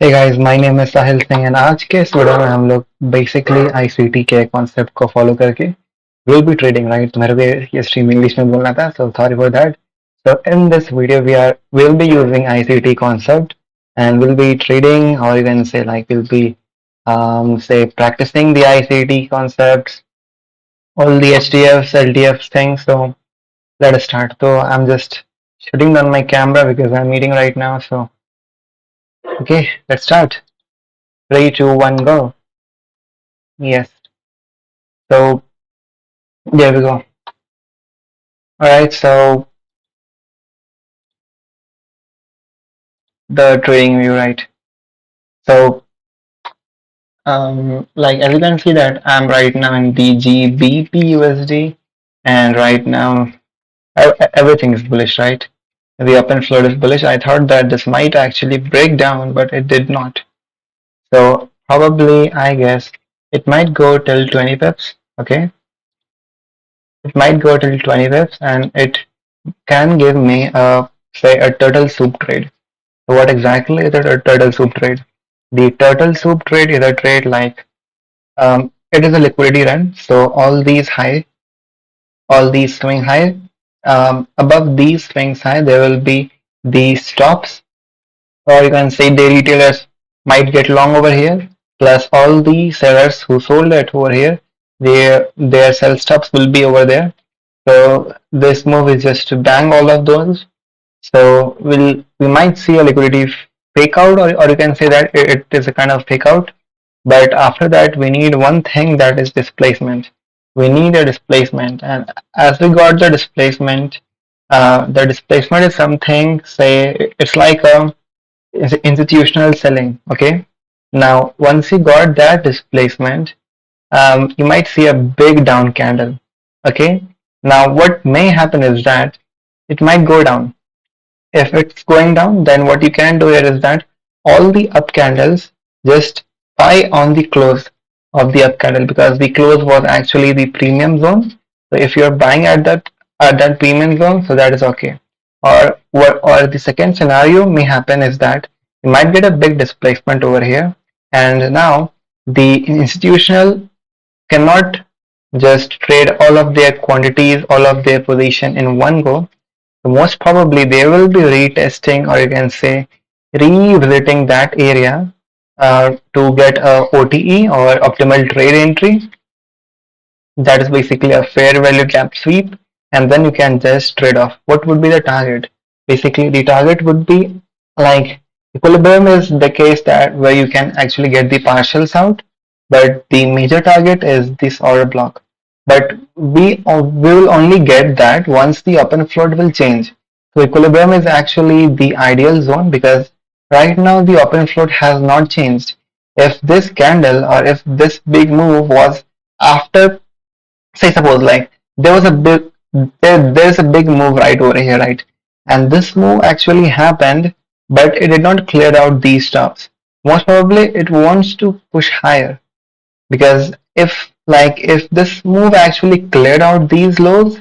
Hey guys, my name is Sahil Singh and आज के इस वीडियो में हम लोग बेसिकली आईसीटी के कॉन्सेप्ट को फॉलो करके विल बी ट्रेडिंग राइट। तो मेरे को ये स्ट्रीम इंग्लिश में बोलना था, so sorry for that. So in this video we'll be using ICT concept and we'll be trading, or you can say like we'll be say practicing the ICT concepts, all the HDFs, LDFs things. So let us start. So I'm just shutting down my camera because I'm meeting right now. So okay, let's start. 3, 2, 1, go. Yes. So there we go. All right. So the trading view, right? So like as you can see that I'm right now in the GBP USD, and right now everything is bullish, right? The open floor is bullish. I thought that this might actually break down, but it did not. So probably, I guess it might go till 20 pips. Okay, it might go till 20 pips, and it can give me a say a turtle soup trade. So what exactly is a turtle soup trade? The turtle soup trade is a trade like it is a liquidity run. So all these swing high, above these swings high, there will be the stops, or you can say the retailers might get long over here. Plus all the sellers who sold it over here, their sell stops will be over there. So this move is just to bang all of those. So we might see a liquidity fake out, or you can say that it is a kind of fake out. But after that, we need one thing, that is displacement. We need a displacement, and as we got the displacement is something. Say it's like it's institutional selling. Okay. Now once you got that displacement, you might see a big down candle. Okay. Now what may happen is that it might go down. If it's going down, then what you can do here is that all the up candles, just buy on the close of the up candle, because the close was actually the premium zone. So if you're buying at that premium zone, so that is okay. Or the second scenario may happen is that you might get a big displacement over here, and now the institutional cannot just trade all of their quantities, all of their position in one go. So most probably they will be retesting, or you can say revisiting that area to get a OTE, or optimal trade entry. That is basically a fair value gap sweep, and then you can just trade off. What would be the target? Basically, the target would be like equilibrium is the case that where you can actually get the partials out, but the major target is this order block. But we will only get that once the open float will change. So equilibrium is actually the ideal zone, because right now the open float has not changed. If this candle, or if this big move was after, say suppose like there was a big there's a big move right over here, right? And this move actually happened, but it did not clear out these stops. Most probably it wants to push higher, because if this move actually cleared out these lows,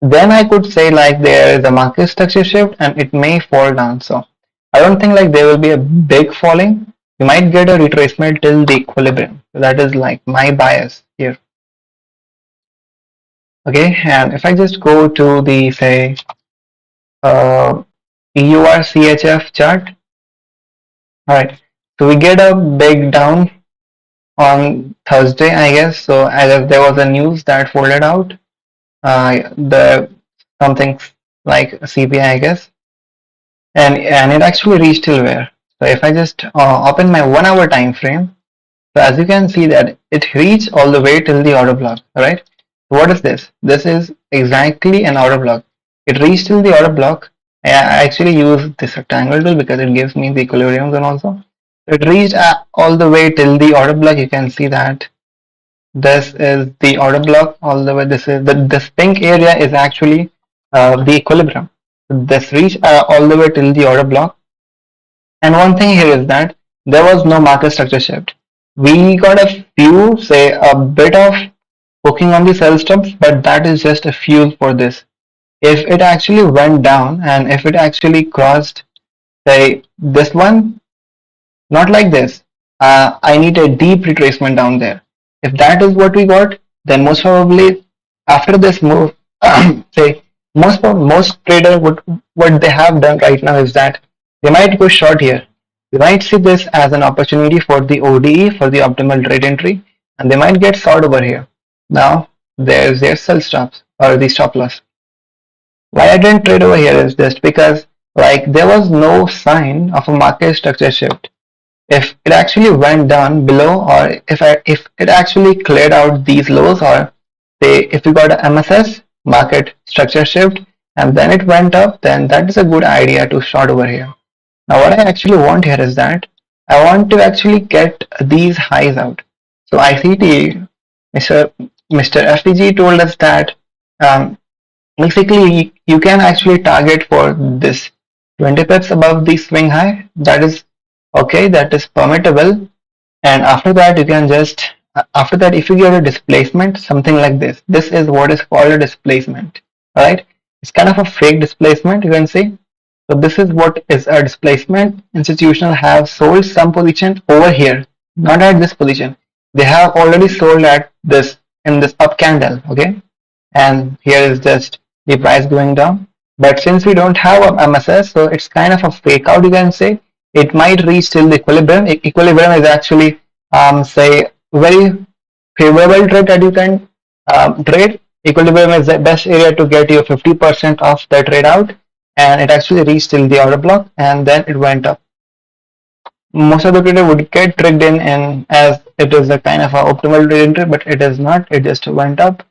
then I could say like there is a market structure shift and it may fall down. So I don't think like there will be a big falling. You might get a retracement till the equilibrium. So that is like my bias here. Okay, and if I just go to the say uh, EUR chart, all right. So we get a big down on Thursday, I guess. So I guess there was a news that folded out. The something like CPI, I guess, and it actually reached till where? So if I just open my 1 hour time frame, so as you can see that it reached all the way till the order block, right? What is this? This is exactly an order block. It reached till the order block. I actually use this rectangle tool because it gives me the equilibrium zone also. It reached all the way till the order block. You can see that this is the order block all the way. This pink area is actually the equilibrium. This reached all the way till the order block. And one thing here is that there was no market structure shift. We got a few, say a bit of hooking on the sell stops, but that is just a fuel for this. If it actually went down, and if it actually crossed, say this one, Not like this. I need a deep retracement down there. If that is what we got, then most probably after this move, say most trader would what they have done right now is that they might go short here. They might see this as an opportunity for the ODE for the optimal trade entry, and they might get short over here. Now there's their sell stops or the stop loss. Why I didn't trade over here is just because like there was no sign of a market structure shift. If it actually went down below, or if it actually cleared out these lows, or say if we got a MSS market structure shift and then it went up, then that is a good idea to short over here. Now what I actually want here is that I want to actually get these highs out. So ICT, Mr. Mr. FTG told us that um, basically you can actually target for this 20 pips above the swing high. That is okay, that is permittable. And after that you can just after that if you get a displacement something like this is what is called a displacement. All right, it's kind of a fake displacement, you can see. So this is what is a displacement. Institutional have sold some position over here, not at this position. They have already sold at this in this up candle, okay? And here is just the price going down. But since we don't have a MSS, so it's kind of a fake out, you can say. It might reach till the equilibrium. Equilibrium is actually say very favorable trade that you can trade. Equilibrium is the best area to get you 50% of the trade out, and it actually reached till the order block and then it went up. Most of the trader would get tricked in and as it is a kind of a optimal trade entry, but it is not. It just went up.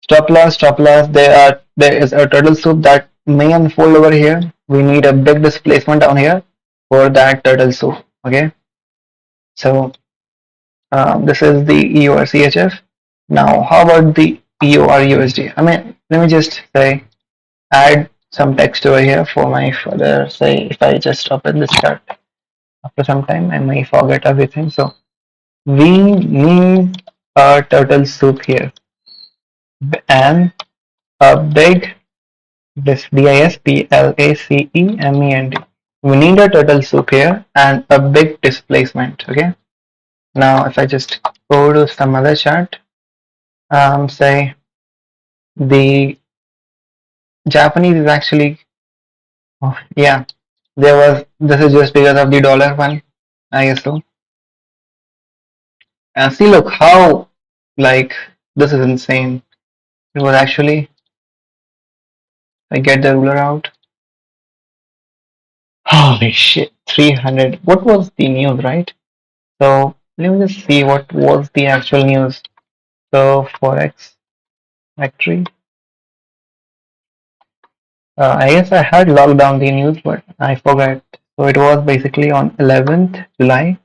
Stop loss. There is a turtle soup that may unfold over here. We need a big displacement down here for that turtle soup. Okay, so this is the EUR CHF. Now, how about the EUR USD? I mean, let me just say add some text over here for my further. Say if I just open this chart after some time, I may forget everything. So we need a turtle soup here and a big this displacement. We need a turtle soup here and a big displacement. Okay. Now, if I just go to some other chart, say the Japanese is actually, oh, yeah, there was, this is just because of the dollar one, I guess so. And see, look how, like, this is insane. It was actually, I get the ruler out. Holy shit, 300. What was the news, right? So, let me just see what was the actual news. So, Forex factory. I guess I had logged down the news, but I forgot. So, it was basically on 11th July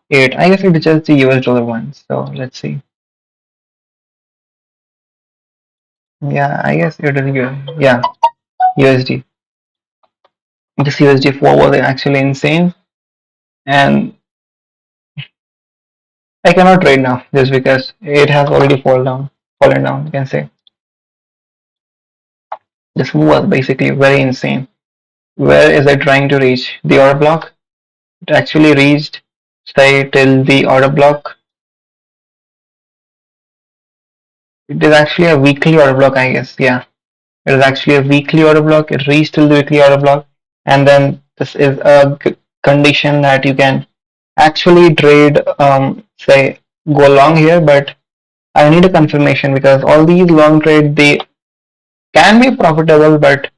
8. I guess it is just the US dollar one. So, let's see. Yeah, I guess it is good. Yeah, USD. This USD4 was actually insane, and I cannot trade now just because it has already fallen down. You can say this move was basically very insane. Where is it trying to reach? The order block. It actually reached, say, till the order block. It is actually a weekly order block, I guess. Yeah, it is actually a weekly order block. It reached till the weekly order block, and then this is a condition that you can actually trade, say, go long here, but I need a confirmation because all these long trade they can be profitable, but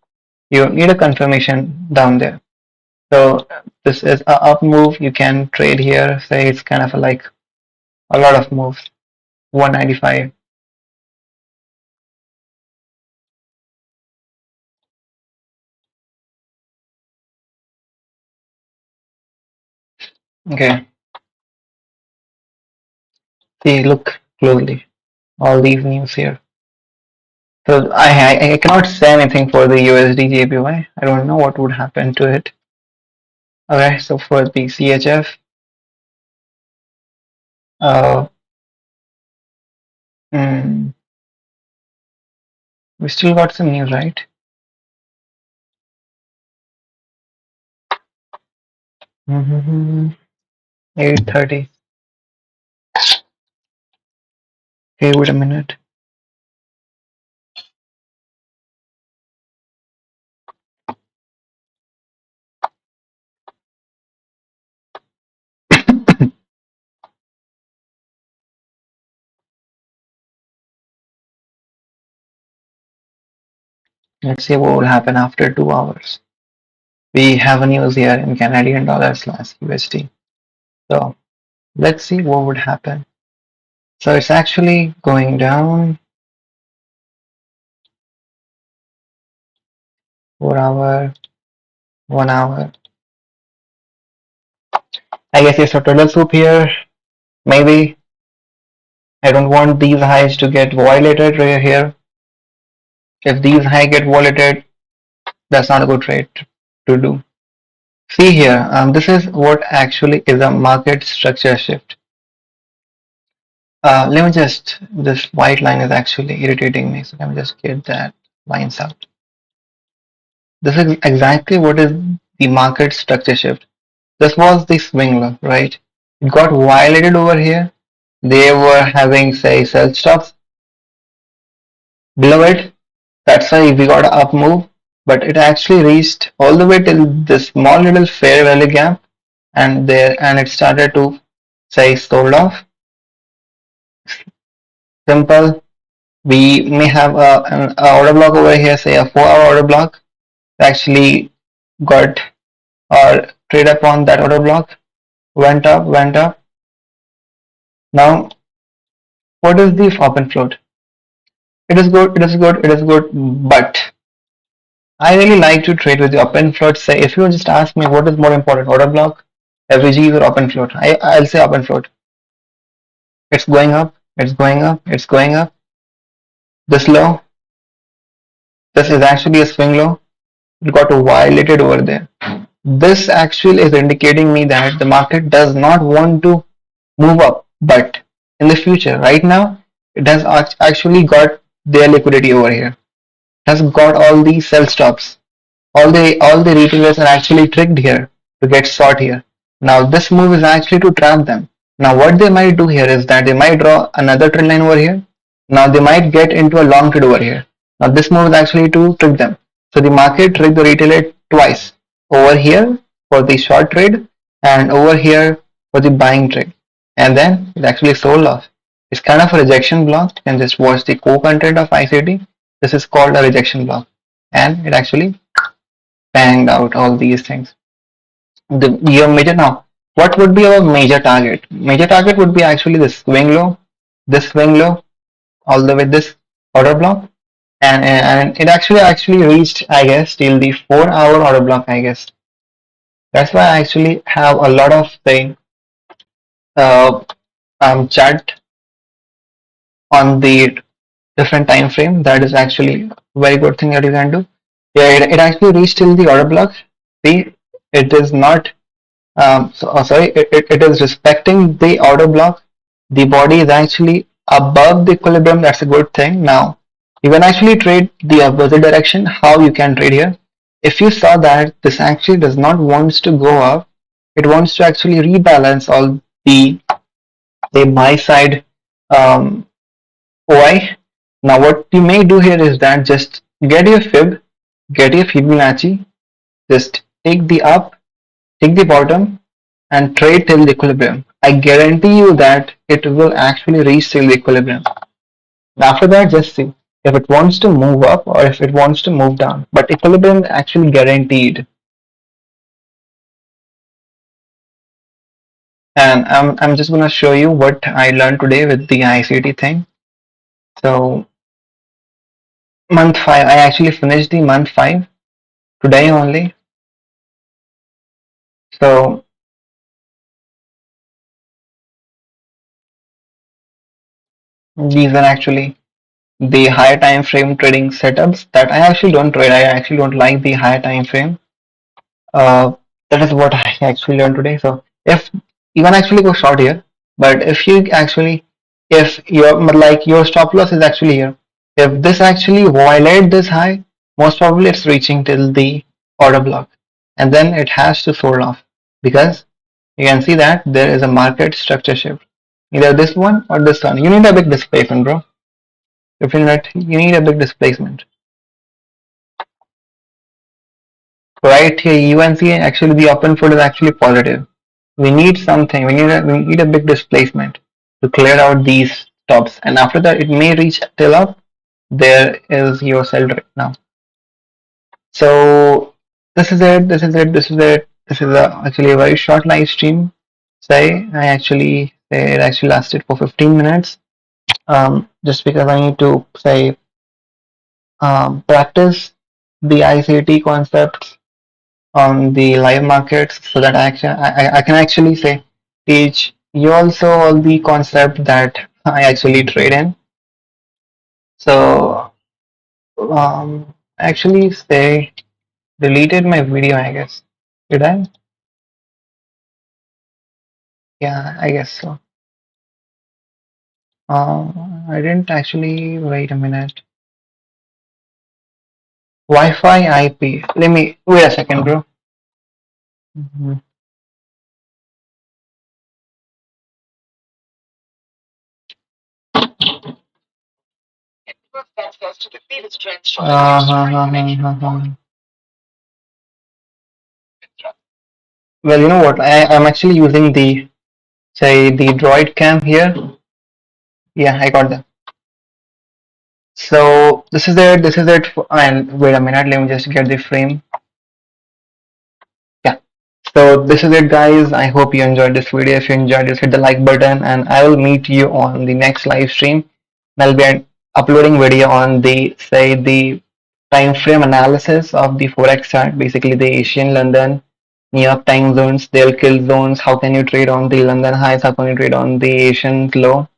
you need a confirmation down there. So this is a up move. You can trade here. Say it's kind of like a lot of moves. 195. Okay. See, look closely. All these news here. So I cannot say anything for the USD JPY. I don't know what would happen to it. Okay. So for the CHF, uh, mm, we still got some news, right? 8:30. Okay, wait a minute. Let's see what will happen after 2 hours. We have a news here in Canadian dollars last USD. So let's see what would happen. So it's actually going down 4 hour, 1 hour. I guess it's a turtle soup here. Maybe I don't want these highs to get violated right here. If these highs get violated, that's not a good trade to do. See here, this is what actually is a market structure shift. Let me just, this white line is actually irritating me, so let me just get that lines out. This is exactly what is the market structure shift. This was the swing low, right? It got violated over here. They were having, say, sell stops below it. That's why we got an up move, but it actually reached all the way till this small little fair value gap, and there, and it started to say sold off. Simple. We may have a order block over here, say a 4 hour order block. Actually got or trade upon that order block, went up, went up. Now, what is the open float? It is good, it is good, it is good, but I really like to trade with the open float. Say, if you just ask me what is more important, order block, FVGs, or open float, I'll say open float. It's going up, it's going up, it's going up. This low, this is actually a swing low. It got violated over there. This actually is indicating me that the market does not want to move up, but in the future, right now, it has actually got their liquidity over here. It has got all the sell stops. All the retailers are actually tricked here to get short here. Now this move is actually to trap them. Now what they might do here is that they might draw another trend line over here. Now they might get into a long trade over here. Now this move is actually to trick them. So the market tricked the retailer twice. Over here for the short trade and over here for the buying trade. And then it actually sold off. It's kind of a rejection block. You can just watch the core content of ICT. This is called a rejection block. And it actually banged out all these things. Your major now, what would be our major target? Major target would be actually this swing low, all the way this order block, and it actually reached, I guess, till the 4 hour order block. I guess that's why I actually have a lot of thing uh, chart on the different time frame. That is actually a very good thing that you can do. Yeah, it actually reached till the order block. See, it is not sorry, it is respecting the order block. The body is actually above the equilibrium. That's a good thing. Now you can actually trade the opposite direction. How you can trade here? If you saw that this actually does not wants to go up, it wants to actually rebalance all the buy side OI. Now what you may do here is that just get your fib, get your Fibonacci, just take the up, take the bottom, and trade till the equilibrium. I guarantee you that it will actually reach till the equilibrium. And after that, just see if it wants to move up or if it wants to move down. But equilibrium is actually guaranteed. And I'm just gonna show you what I learned today with the ICT thing. So month 5, I actually finished the month 5 today only. So these are actually the higher time frame trading setups that I actually don't trade. I actually don't like the higher time frame. Uh, that is what I actually learned today. So if you can actually go short here, but if you actually, if your stop loss is actually here, if this actually violate this high, most probably it's reaching till the order block, and then it has to sold off because You can see that there is a market structure shift. Either this one or this one. You need a big displacement, bro. If you need a big displacement. Right here, you can see actually the open foot is actually positive. We need something. We need a big displacement to clear out these tops, and after that, it may reach till up. There is your sell right now. So this is it. This is it. This is it. This is actually a very short live stream. Say I actually say it actually lasted for 15 minutes. Just because I need to say practice the ICT concepts on the live markets so that I can actually say teach you also all the concept that I actually trade in. So actually say deleted my video, I guess. Did I? Yeah, I guess so. I didn't actually. Wait a minute. Wi-Fi IP. Let me wait a second, bro. Mhm. Well, you know what? I'm actually using the say the Droid cam here. Yeah, I got that. So this is it. This is it. And wait a minute. Let me just get the frame. Yeah. So this is it, guys. I hope you enjoyed this video. If you enjoyed, just hit the like button, and I will meet you on the next live stream. I'll be uploading video on the say the time frame analysis of the Forex chart, basically the Asian, London, New York time zones, their kill zones. How can you trade on the London highs? How can you trade on the Asian low?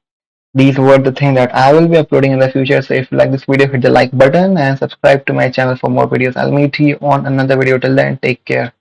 These were the things that I will be uploading in the future. So if you like this video, hit the like button and subscribe to my channel for more videos. I'll meet you on another video. Till then, take care.